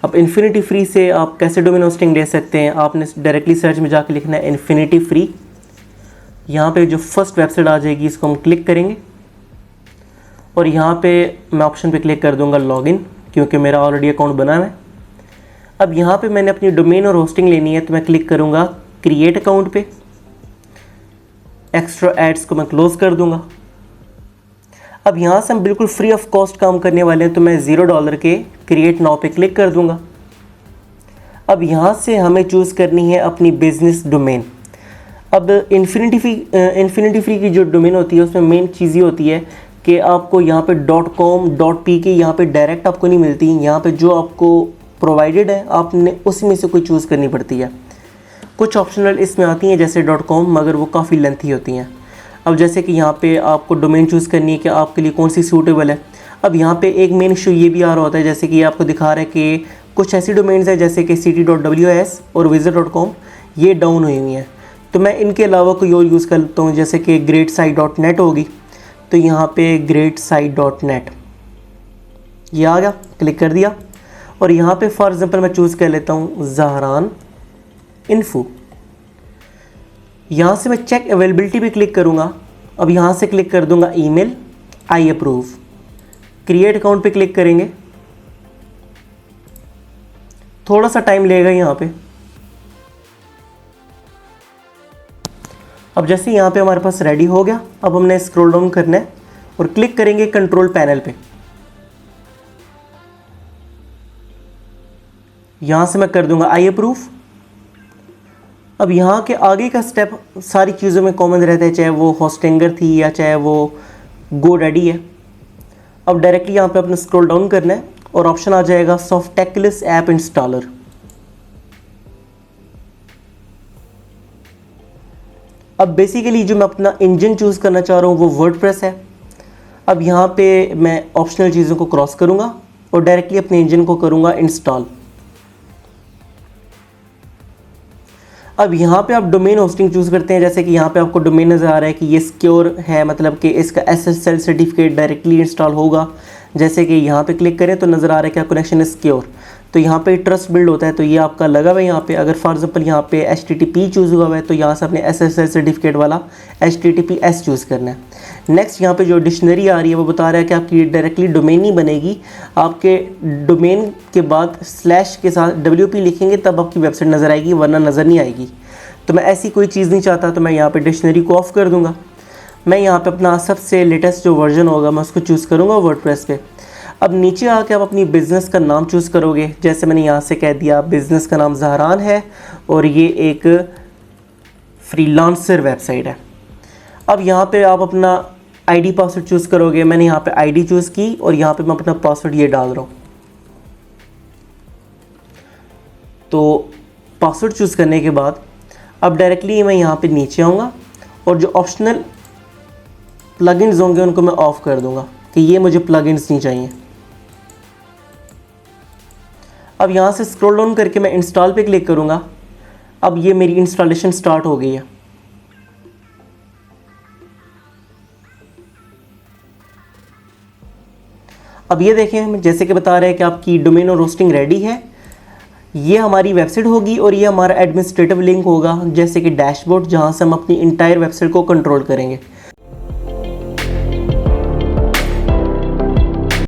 अब infinity free से आप कैसे डोमेन होस्टिंग ले सकते हैं, आपने डायरेक्टली सर्च में जाकर लिखना है इन्फिनिटी फ्री। यहाँ पे जो फर्स्ट वेबसाइट आ जाएगी इसको हम क्लिक करेंगे और यहाँ पे मैं ऑप्शन पे क्लिक कर दूंगा लॉगिन, क्योंकि मेरा ऑलरेडी अकाउंट बना है। अब यहाँ पे मैंने अपनी डोमेन और होस्टिंग लेनी है तो मैं क्लिक करूँगा क्रिएट अकाउंट पे। एक्स्ट्रा एड्स को मैं क्लोज कर दूंगा। अब यहाँ से हम बिल्कुल फ्री ऑफ कॉस्ट काम करने वाले हैं तो मैं $0 के क्रिएट नाउ पे क्लिक कर दूंगा। अब यहाँ से हमें चूज़ करनी है अपनी बिजनेस डोमेन। अब इन्फिनिटी फ्री की जो डोमेन होती है उसमें मेन चीज़ ये होती है कि आपको यहाँ पे .com .pk यहाँ पे डायरेक्ट आपको नहीं मिलती, यहाँ पे जो आपको प्रोवाइडेड है आपने उसमें से कोई चूज़ करनी पड़ती है। कुछ ऑप्शनल इसमें आती हैं जैसे .com, मगर वो काफ़ी लेंथी होती हैं। अब जैसे कि यहाँ पे आपको डोमेन चूज़ करनी है कि आपके लिए कौन सी सूटेबल है। अब यहाँ पे एक मेन इशू ये भी आ रहा होता है, जैसे कि ये आपको दिखा रहा है कि कुछ ऐसी डोमेन्स हैं जैसे कि city.ws और visit.com ये डाउन हुई हुई हैं, तो मैं इनके अलावा कोई और यूज़ करता हूँ जैसे कि greatsite.net होगी। तो यहाँ पे greatsite.net ये आ गया, क्लिक कर दिया और यहाँ पे फॉर एग्जांपल मैं चूज़ कर लेता हूँ ज़हरान इन्फो। यहाँ से मैं चेक अवेलेबिलिटी पे क्लिक करूँगा। अब यहाँ से क्लिक कर दूँगा email, I approve. Create account पे क्लिक करेंगे, थोड़ा सा टाइम लगेगा यहाँ पे। अब जैसे यहाँ पे हमारे पास रेडी हो गया, अब हमने स्क्रॉल डाउन करना है और क्लिक करेंगे कंट्रोल पैनल पे। यहाँ से मैं कर दूंगा आई अप्रूव। अब यहाँ के आगे का स्टेप सारी चीज़ों में कॉमन रहता है, चाहे वो होस्टिंगर थी या चाहे वो GoDaddy है। अब डायरेक्टली यहाँ पे अपना स्क्रॉल डाउन करना है और ऑप्शन आ जाएगा Softaculous ऐप इंस्टॉलर। अब बेसिकली जो मैं अपना इंजन चूज़ करना चाह रहा हूँ वो वर्डप्रेस है। अब यहाँ पे मैं ऑप्शनल चीज़ों को क्रॉस करूँगा और डायरेक्टली अपने इंजन को करूँगा इंस्टॉल। अब यहाँ पे आप डोमेन होस्टिंग चूज़ करते हैं, जैसे कि यहाँ पे आपको डोमेन नज़र आ रहा है कि ये सिक्योर है, मतलब कि इसका SSL सर्टिफिकेट डायरेक्टली इंस्टॉल होगा। जैसे कि यहाँ पे क्लिक करें तो नज़र आ रहा है कि कनेक्शन इज सिक्योर, तो यहाँ पे ट्रस्ट बिल्ड होता है, तो ये आपका लगा हुआ है यहाँ पे। अगर फॉर एग्जांपल यहाँ पे HTTP चूज़ हुआ हुआ है तो यहाँ से अपने SSL सर्टिफिकेट वाला HTTPS चूज़ करना है। नेक्स्ट यहाँ पे जो डिक्शनरी आ रही है वो बता रहा है कि आपकी डायरेक्टली डोमेन नहीं बनेगी, आपके डोमेन के बाद स्लैश के साथ WP लिखेंगे तब आपकी वेबसाइट नज़र आएगी, वरना नज़र नहीं आएगी। तो मैं ऐसी कोई चीज़ नहीं चाहता, तो मैं यहाँ पे डिक्शनरी को ऑफ़ कर दूँगा। मैं यहाँ पे अपना सबसे लेटेस्ट जो वर्जन होगा मैं उसको चूज़ करूँगा वर्डप्रेस पे। अब नीचे आके आप अपनी बिज़नेस का नाम चूज़ करोगे, जैसे मैंने यहाँ से कह दिया बिज़नेस का नाम ज़हरान है और ये एक फ्रीलांसर वेबसाइट है। अब यहाँ पे आप अपना ID पासवर्ड चूज़ करोगे। मैंने यहाँ पे ID चूज़ की और यहाँ पे मैं अपना पासवर्ड ये डाल रहा हूँ। तो पासवर्ड चूज़ करने के बाद अब डायरेक्टली मैं यहाँ पे नीचे आऊँगा और जो ऑप्शनल प्लगइन्स होंगे उनको मैं ऑफ़ कर दूँगा कि ये मुझे प्लगइन्स नहीं चाहिए। अब यहाँ से स्क्रॉल डाउन करके मैं इंस्टॉल पे क्लिक करूँगा। अब ये मेरी इंस्टॉलेशन स्टार्ट हो गई है। अब ये देखें जैसे कि बता रहे हैं कि आपकी डोमेन और होस्टिंग रेडी है। ये हमारी वेबसाइट होगी और ये हमारा एडमिनिस्ट्रेटिव लिंक होगा, जैसे कि डैशबोर्ड, जहाँ से हम अपनी इंटायर वेबसाइट को कंट्रोल करेंगे।